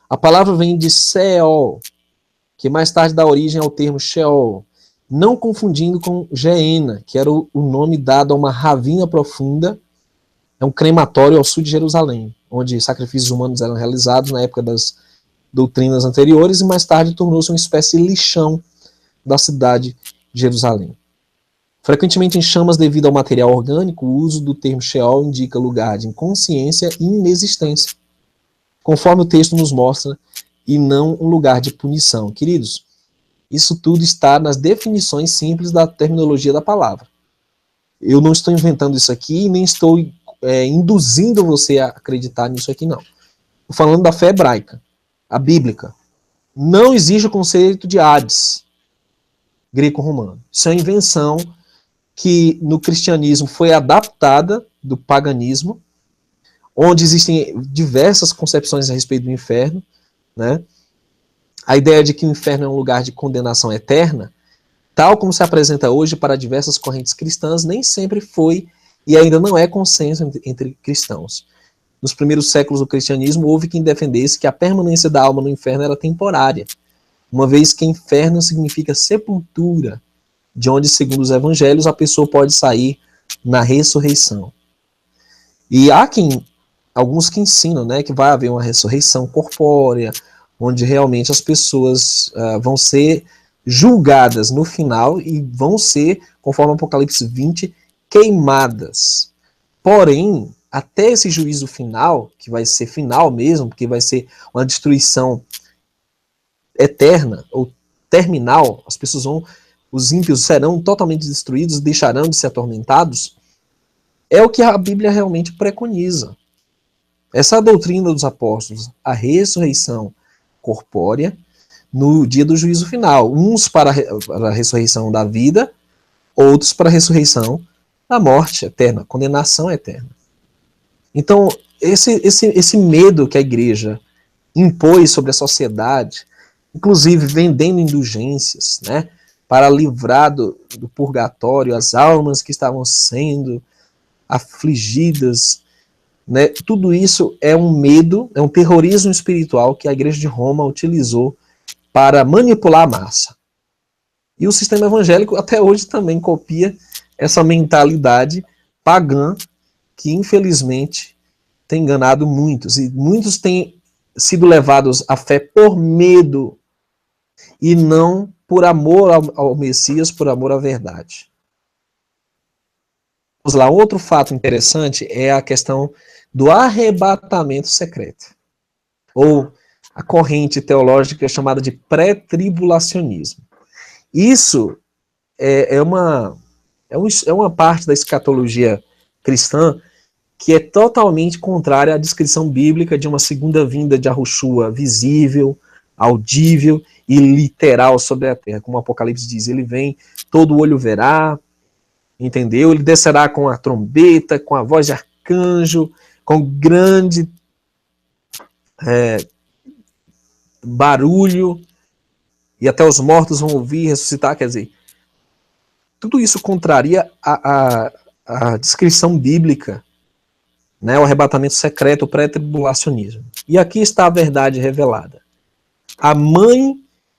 A palavra vem de Seol, que mais tarde dá origem ao termo Sheol, não confundindo com Geena, que era o nome dado a uma ravina profunda, é um crematório ao sul de Jerusalém, onde sacrifícios humanos eram realizados na época das doutrinas anteriores e mais tarde tornou-se uma espécie de lixão da cidade de Jerusalém. Frequentemente em chamas devido ao material orgânico, o uso do termo Sheol indica lugar de inconsciência e inexistência, conforme o texto nos mostra, e não um lugar de punição. Queridos, isso tudo está nas definições simples da terminologia da palavra. Eu não estou inventando isso aqui e nem estou induzindo você a acreditar nisso aqui, não. Estou falando da fé hebraica, a bíblica. Não existe o conceito de Hades greco-romano. Isso é uma invenção que no cristianismo foi adaptada do paganismo, onde existem diversas concepções a respeito do inferno, né? A ideia de que o inferno é um lugar de condenação eterna, tal como se apresenta hoje para diversas correntes cristãs, nem sempre foi e ainda não é consenso entre cristãos. Nos primeiros séculos do cristianismo, houve quem defendesse que a permanência da alma no inferno era temporária, uma vez que inferno significa sepultura, de onde, segundo os evangelhos, a pessoa pode sair na ressurreição. E há alguns que ensinam, né, que vai haver uma ressurreição corpórea, onde realmente as pessoas vão ser julgadas no final e vão ser, conforme Apocalipse 20, queimadas. Porém, até esse juízo final, que vai ser final mesmo, porque vai ser uma destruição eterna ou terminal, as pessoas os ímpios serão totalmente destruídos, deixarão de ser atormentados, é o que a Bíblia realmente preconiza. Essa é a doutrina dos apóstolos, a ressurreição corpórea no dia do juízo final. Uns para a ressurreição da vida, outros para a ressurreição da morte eterna, condenação eterna. Então, esse medo que a igreja impôs sobre a sociedade, inclusive vendendo indulgências, né, para livrar do purgatório as almas que estavam sendo afligidas, né, tudo isso é um medo, é um terrorismo espiritual que a igreja de Roma utilizou para manipular a massa. E o sistema evangélico até hoje também copia essa mentalidade pagã que infelizmente tem enganado muitos. E muitos têm sido levados à fé por medo e não por amor ao Messias, por amor à verdade. Vamos lá, outro fato interessante é a questão do arrebatamento secreto, ou a corrente teológica chamada de pré-tribulacionismo. Isso é uma parte da escatologia cristã que é totalmente contrária à descrição bíblica de uma segunda vinda de Yahushua visível, audível e literal sobre a terra. Como o Apocalipse diz, ele vem, todo olho verá, entendeu? Ele descerá com a trombeta, com a voz de arcanjo, com grande barulho, e até os mortos vão ouvir e ressuscitar. Quer dizer, tudo isso contraria a descrição bíblica, né, o arrebatamento secreto, o pré-tribulacionismo. E aqui está a verdade revelada. A mãe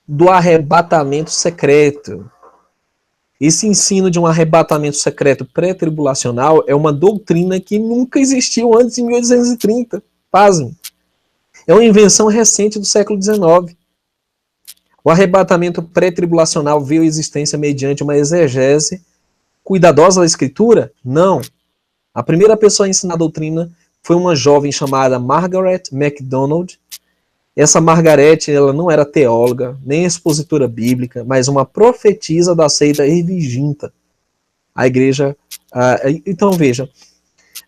do arrebatamento secreto. Esse ensino de um arrebatamento secreto pré-tribulacional é uma doutrina que nunca existiu antes de 1830. Pasmem. É uma invenção recente do século XIX. O arrebatamento pré-tribulacional veio à existência mediante uma exegese cuidadosa da Escritura? Não. A primeira pessoa a ensinar a doutrina foi uma jovem chamada Margaret MacDonald. Essa Margaret, ela não era teóloga, nem expositora bíblica, mas uma profetisa da seita Erviginta. A igreja... então, veja,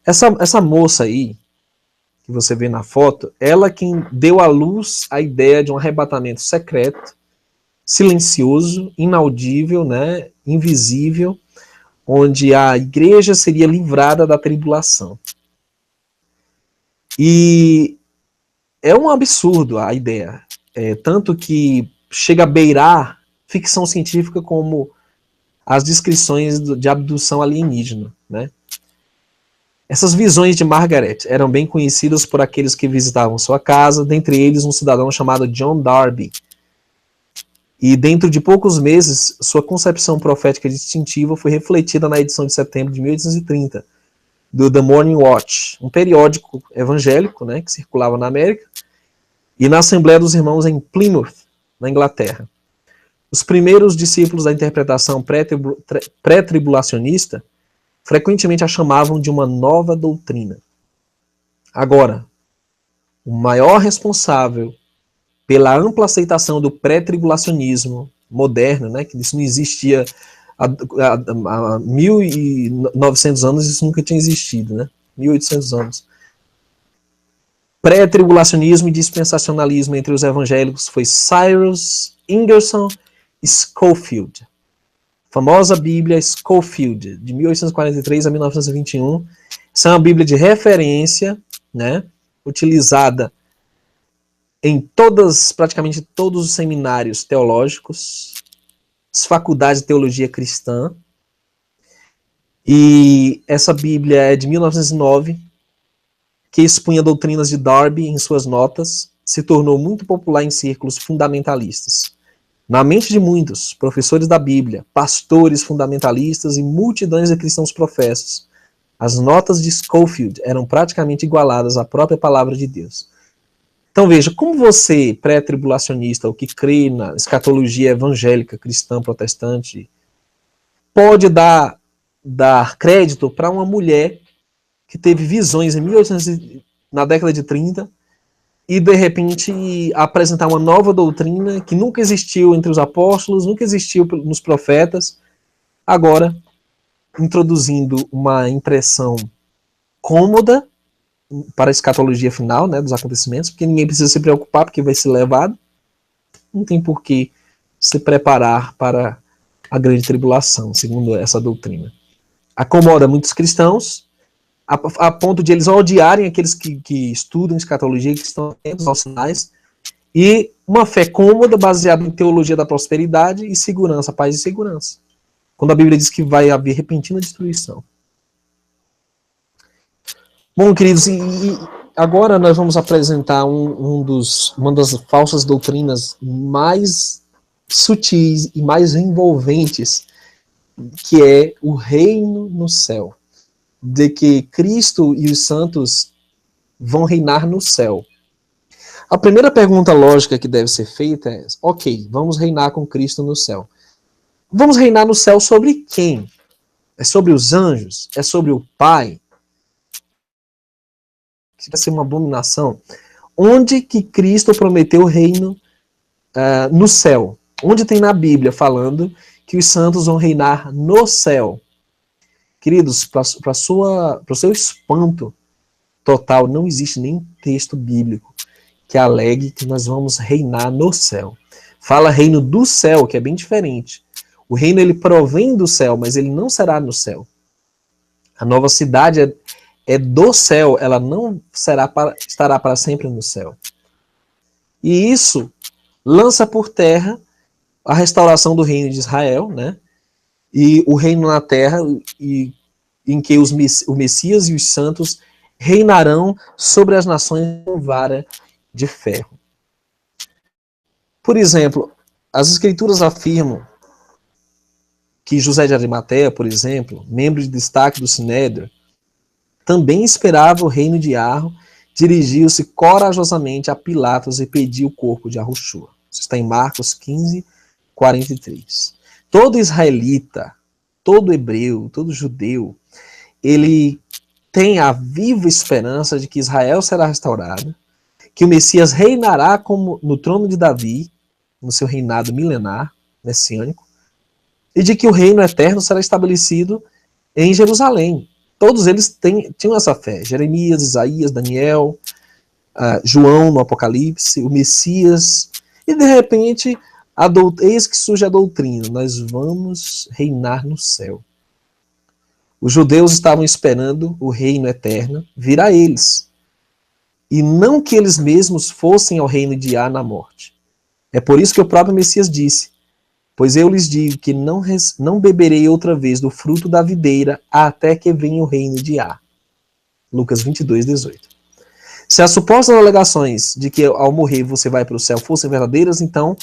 essa moça aí, que você vê na foto, ela quem deu à luz a ideia de um arrebatamento secreto, silencioso, inaudível, né, invisível, onde a igreja seria livrada da tribulação. E é um absurdo a ideia, tanto que chega a beirar ficção científica como as descrições de abdução alienígena, né? Essas visões de Margaret eram bem conhecidas por aqueles que visitavam sua casa, dentre eles um cidadão chamado John Darby. E dentro de poucos meses, sua concepção profética distintiva foi refletida na edição de setembro de 1830 do The Morning Watch, um periódico evangélico, né, que circulava na América, e na Assembleia dos Irmãos em Plymouth, na Inglaterra. Os primeiros discípulos da interpretação pré-tribulacionista frequentemente a chamavam de uma nova doutrina. Agora, o maior responsável pela ampla aceitação do pré-tribulacionismo moderno, né, que isso não existia há 1.900 anos, isso nunca tinha existido, né, 1.800 anos. Pré-tribulacionismo e dispensacionalismo entre os evangélicos foi Cyrus Ingerson Scofield. Famosa Bíblia Scofield, de 1843 a 1921. Essa é uma Bíblia de referência, né, utilizada em praticamente todos os seminários teológicos, as faculdades de teologia cristã. E essa Bíblia é de 1909, que expunha doutrinas de Darby em suas notas, se tornou muito popular em círculos fundamentalistas. Na mente de muitos, professores da Bíblia, pastores fundamentalistas e multidões de cristãos professos, as notas de Scofield eram praticamente igualadas à própria palavra de Deus. Então veja, como você, pré-tribulacionista, ou que crê na escatologia evangélica, cristã, protestante, pode dar crédito para uma mulher que teve visões em 1800, na década de 30, e de repente apresentar uma nova doutrina que nunca existiu entre os apóstolos, nunca existiu nos profetas, agora introduzindo uma impressão cômoda para a escatologia final, né, dos acontecimentos, porque ninguém precisa se preocupar, porque vai ser levado. Não tem por que se preparar para a grande tribulação, segundo essa doutrina. Acomoda muitos cristãos, a ponto de eles odiarem aqueles que estudam escatologia, que estão atentos aos sinais, e uma fé cômoda, baseada em teologia da prosperidade e segurança, paz e segurança. Quando a Bíblia diz que vai haver repentina destruição. Bom, queridos, e agora nós vamos apresentar uma das falsas doutrinas mais sutis e mais envolventes, que é o reino no céu. De que Cristo e os santos vão reinar no céu. A primeira pergunta lógica que deve ser feita é, ok, vamos reinar com Cristo no céu. Vamos reinar no céu sobre quem? É sobre os anjos? É sobre o Pai? Isso vai ser uma abominação. Onde que Cristo prometeu o reino no céu? Onde tem na Bíblia falando que os santos vão reinar no céu? Queridos, para o seu espanto total, não existe nem texto bíblico que alegue que nós vamos reinar no céu. Fala reino do céu, que é bem diferente. O reino ele provém do céu, mas ele não será no céu. A nova cidade é do céu, ela não estará para sempre no céu. E isso lança por terra a restauração do reino de Israel, né? E o reino na terra, em que o Messias e os santos reinarão sobre as nações com vara de ferro. Por exemplo, as escrituras afirmam que José de Arimateia, por exemplo, membro de destaque do Sinédrio, também esperava o reino de Arro, dirigiu-se corajosamente a Pilatos e pediu o corpo de Yahushua. Isso está em Marcos 15, 43. Todo israelita, todo hebreu, todo judeu, ele tem a viva esperança de que Israel será restaurado, que o Messias reinará como no trono de Davi, no seu reinado milenar, messiânico, e de que o reino eterno será estabelecido em Jerusalém. Todos eles tinham essa fé. Jeremias, Isaías, Daniel, João no Apocalipse, o Messias, e de repente, eis que surge a doutrina: nós vamos reinar no céu. Os judeus estavam esperando o reino eterno vir a eles, e não que eles mesmos fossem ao reino de Yah na morte. É por isso que o próprio Messias disse: pois eu lhes digo que não beberei outra vez do fruto da videira até que venha o reino de Yah. Lucas 22, 18. Se as supostas alegações de que ao morrer você vai para o céu fossem verdadeiras, então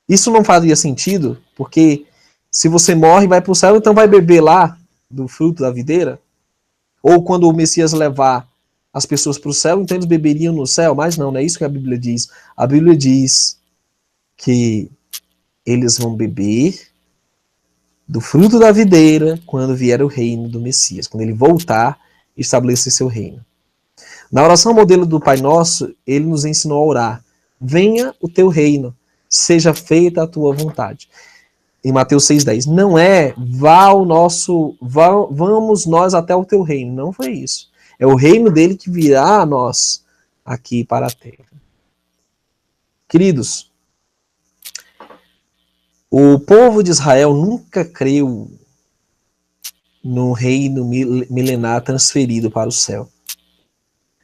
isso não faria sentido, porque se você morre e vai para o céu, então vai beber lá do fruto da videira? Ou quando o Messias levar as pessoas para o céu, então eles beberiam no céu? Mas não é isso que a Bíblia diz. A Bíblia diz que eles vão beber do fruto da videira quando vier o reino do Messias, quando ele voltar e estabelecer seu reino. Na oração modelo do Pai Nosso, ele nos ensinou a orar: venha o teu reino, seja feita a tua vontade. Em Mateus 6,10, não é vamos nós até o teu reino, não foi isso. É o reino dele que virá a nós aqui para a terra. Queridos, o povo de Israel nunca creu no reino milenar transferido para o céu.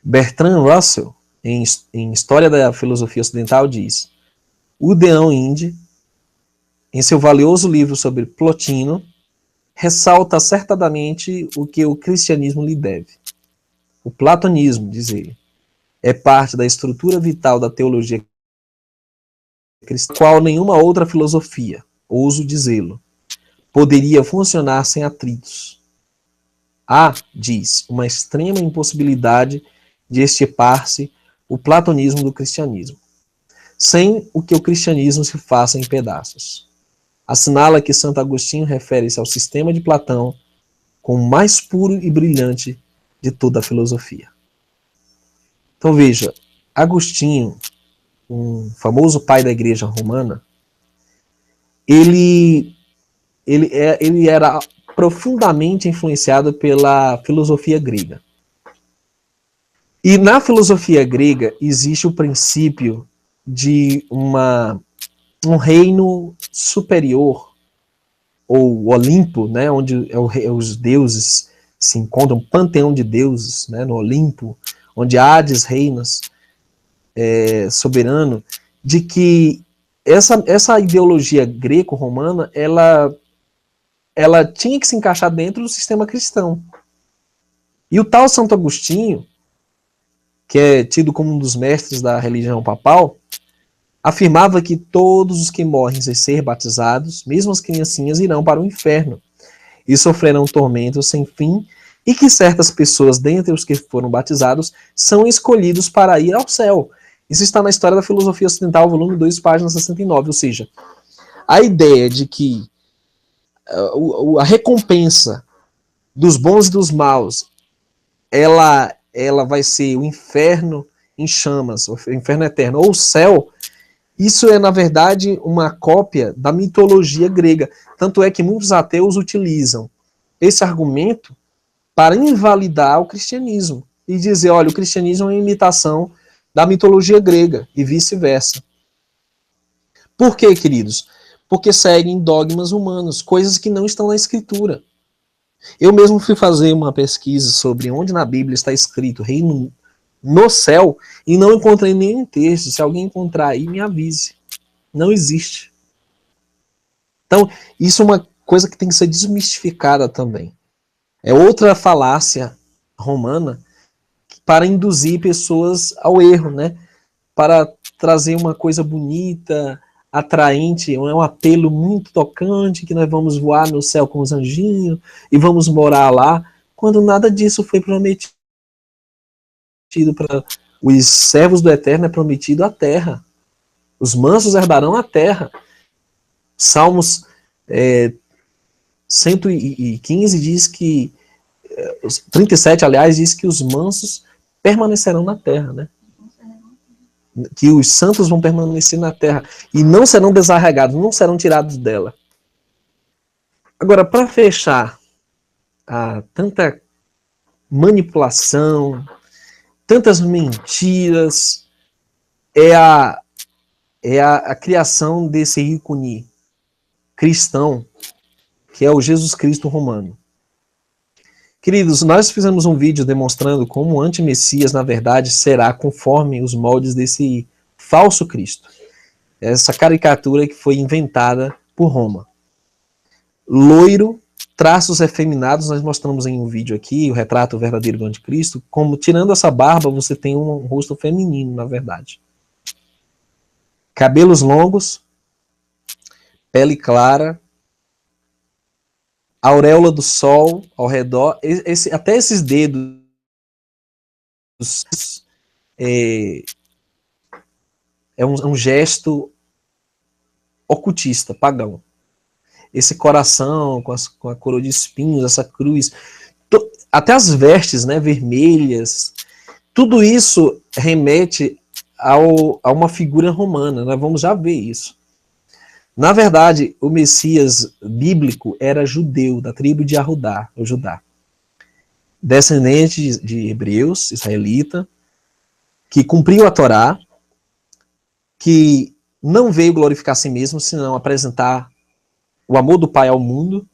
Bertrand Russell, em História da Filosofia Ocidental, diz: o Deão Indy, em seu valioso livro sobre Plotino, ressalta acertadamente o que o cristianismo lhe deve. O platonismo, diz ele, é parte da estrutura vital da teologia cristã, qual nenhuma outra filosofia, ouso dizê-lo, poderia funcionar sem atritos. Há, diz, uma extrema impossibilidade de extirpar-se o platonismo do cristianismo, sem o que o cristianismo se faça em pedaços. Assinala que Santo Agostinho refere-se ao sistema de Platão como o mais puro e brilhante de toda a filosofia. Então veja, Agostinho, um famoso pai da igreja romana, ele era profundamente influenciado pela filosofia grega. E na filosofia grega existe o princípio de um reino superior, ou Olimpo, né, onde os deuses se encontram, um panteão de deuses, né, no Olimpo, onde Hades reina soberano, de que essa ideologia greco-romana, ela tinha que se encaixar dentro do sistema cristão. E o tal Santo Agostinho, que é tido como um dos mestres da religião papal, afirmava que todos os que morrem sem ser batizados, mesmo as criancinhas, irão para o inferno e sofrerão tormentos sem fim, e que certas pessoas, dentre os que foram batizados, são escolhidos para ir ao céu. Isso está na História da Filosofia Ocidental, volume 2, página 69. Ou seja, a ideia de que a recompensa dos bons e dos maus, ela vai ser o inferno em chamas, o inferno eterno, ou o céu, isso é, na verdade, uma cópia da mitologia grega. Tanto é que muitos ateus utilizam esse argumento para invalidar o cristianismo e dizer, olha, o cristianismo é uma imitação da mitologia grega e vice-versa. Por quê, queridos? Porque seguem dogmas humanos, coisas que não estão na Escritura. Eu mesmo fui fazer uma pesquisa sobre onde na Bíblia está escrito reino no céu e não encontrei nenhum texto. Se alguém encontrar aí, me avise. Não existe. Então, isso é uma coisa que tem que ser desmistificada também. É outra falácia romana para induzir pessoas ao erro, né? Para trazer uma coisa bonita, atraente, é um apelo muito tocante, que nós vamos voar no céu com os anjinhos e vamos morar lá, quando nada disso foi prometido para os servos do Eterno, é prometido à terra. Os mansos herdarão a terra. Salmos 115 diz que, 37, aliás, diz que os mansos permanecerão na terra, né? Que os santos vão permanecer na terra e não serão desarraigados, não serão tirados dela. Agora, para fechar, tanta manipulação, tantas mentiras, é a criação desse ícone cristão, que é o Jesus Cristo romano. Queridos, nós fizemos um vídeo demonstrando como o anti-messias, na verdade, será conforme os moldes desse falso Cristo. Essa caricatura que foi inventada por Roma. Loiro, traços efeminados, nós mostramos em um vídeo aqui, o retrato verdadeiro do anticristo, como tirando essa barba, você tem um rosto feminino, na verdade. Cabelos longos, pele clara, auréola do sol ao redor, até esses dedos é um gesto ocultista, pagão. Esse coração com a coroa de espinhos, essa cruz, até as vestes, né, vermelhas, tudo isso remete a uma figura romana. Nós vamos já ver isso. Na verdade, o Messias bíblico era judeu, da tribo de Judá, descendente de hebreus, israelita, que cumpriu a Torá, que não veio glorificar a si mesmo, senão apresentar o amor do Pai ao mundo,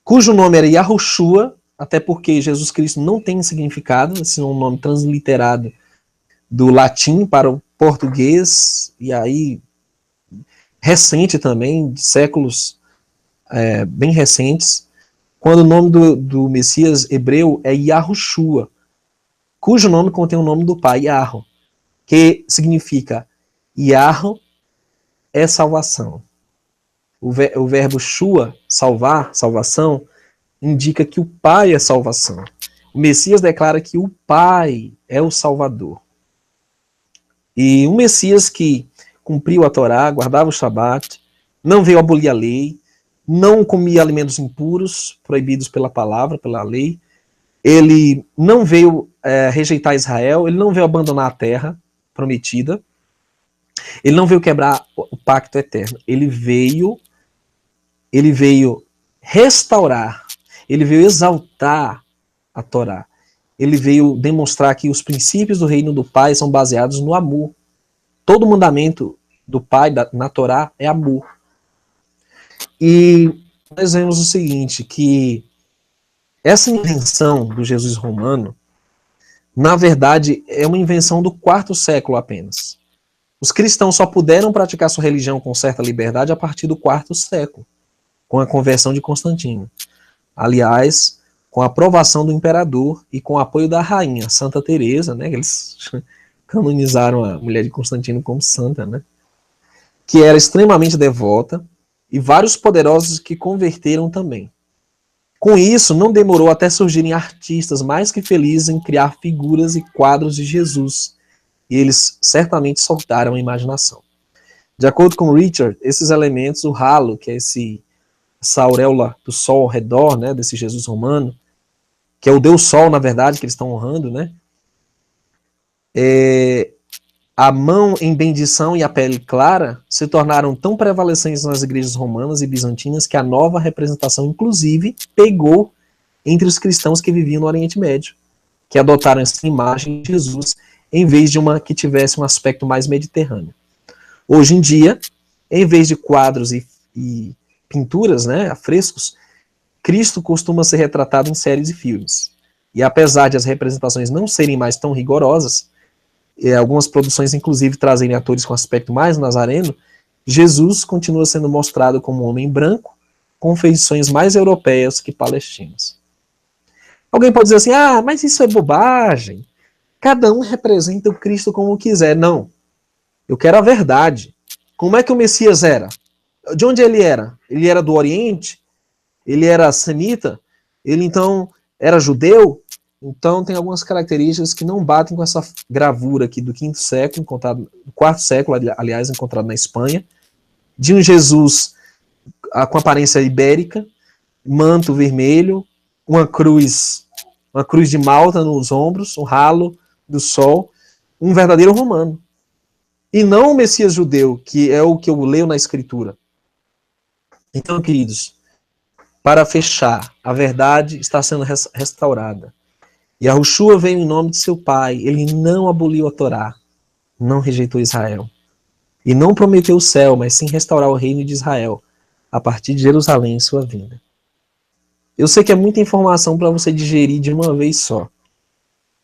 cujo nome era Yahushua, até porque Jesus Cristo não tem significado, senão um nome transliterado do latim para o português, e aí recente também, de séculos bem recentes, quando o nome do Messias hebreu é Yahushua, cujo nome contém o nome do Pai, Yahu, que significa Yahu é salvação. O verbo shua, salvar, salvação, indica que o Pai é salvação. O Messias declara que o Pai é o Salvador. E um Messias que cumpriu a Torá, guardava o Shabat, não veio abolir a lei, não comia alimentos impuros, proibidos pela palavra, pela lei. Ele não veio rejeitar Israel, ele não veio abandonar a terra prometida, ele não veio quebrar o pacto eterno, ele veio restaurar, ele veio exaltar a Torá, ele veio demonstrar que os princípios do reino do Pai são baseados no amor. Todo mandamento do Pai na Torá é amor. E nós vemos o seguinte, que essa invenção do Jesus romano, na verdade, é uma invenção do 4º século apenas. Os cristãos só puderam praticar sua religião com certa liberdade a partir do 4º século, com a conversão de Constantino. Aliás, com a aprovação do imperador e com o apoio da rainha, Santa Teresa, né, eles canonizaram a mulher de Constantino como santa, né, que era extremamente devota, e vários poderosos que converteram também. Com isso, não demorou até surgirem artistas mais que felizes em criar figuras e quadros de Jesus, e eles certamente soltaram a imaginação. De acordo com Richard, esses elementos, o halo, que é essa auréola do sol ao redor, né, desse Jesus romano, que é o Deus Sol, na verdade, que eles estão honrando, né, a mão em bendição e a pele clara se tornaram tão prevalecentes nas igrejas romanas e bizantinas que a nova representação, inclusive, pegou entre os cristãos que viviam no Oriente Médio, que adotaram essa imagem de Jesus em vez de uma que tivesse um aspecto mais mediterrâneo. Hoje em dia, em vez de quadros e pinturas, né, afrescos, Cristo costuma ser retratado em séries e filmes. E apesar de as representações não serem mais tão rigorosas, algumas produções inclusive trazerem atores com aspecto mais nazareno, Jesus continua sendo mostrado como um homem branco, com feições mais europeias que palestinas. Alguém pode dizer assim, mas isso é bobagem. Cada um representa o Cristo como quiser. Não. Eu quero a verdade. Como é que o Messias era? De onde ele era? Ele era do Oriente? Ele era semita? Ele então era judeu? Então tem algumas características que não batem com essa gravura aqui do quinto século, encontrado, do quarto século, aliás, encontrado na Espanha, de um Jesus com aparência ibérica, manto vermelho, uma cruz de malta nos ombros, um ralo do sol, um verdadeiro romano. E não o Messias judeu, que é o que eu leio na Escritura. Então, queridos, para fechar, a verdade está sendo restaurada. Yahushua veio em nome de seu pai, ele não aboliu a Torá, não rejeitou Israel. E não prometeu o céu, mas sim restaurar o reino de Israel, a partir de Jerusalém em sua vinda. Eu sei que é muita informação para você digerir de uma vez só,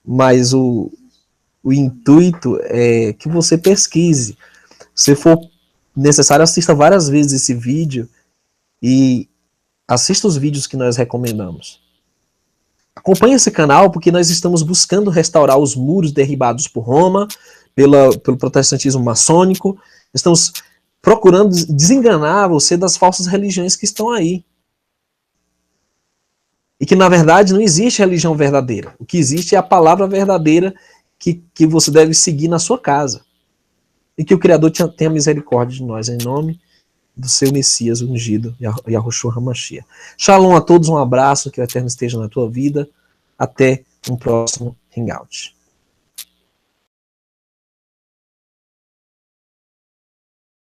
mas o intuito é que você pesquise. Se for necessário, assista várias vezes esse vídeo e assista os vídeos que nós recomendamos. Acompanhe esse canal porque nós estamos buscando restaurar os muros derribados por Roma, pelo protestantismo maçônico. Estamos procurando desenganar você das falsas religiões que estão aí. E que, na verdade, não existe religião verdadeira. O que existe é a palavra verdadeira que você deve seguir na sua casa. E que o Criador tenha misericórdia de nós, em nome do seu Messias ungido, Yahushua HaMashiach. Shalom a todos, um abraço, que o Eterno esteja na tua vida. Até um próximo Hangout.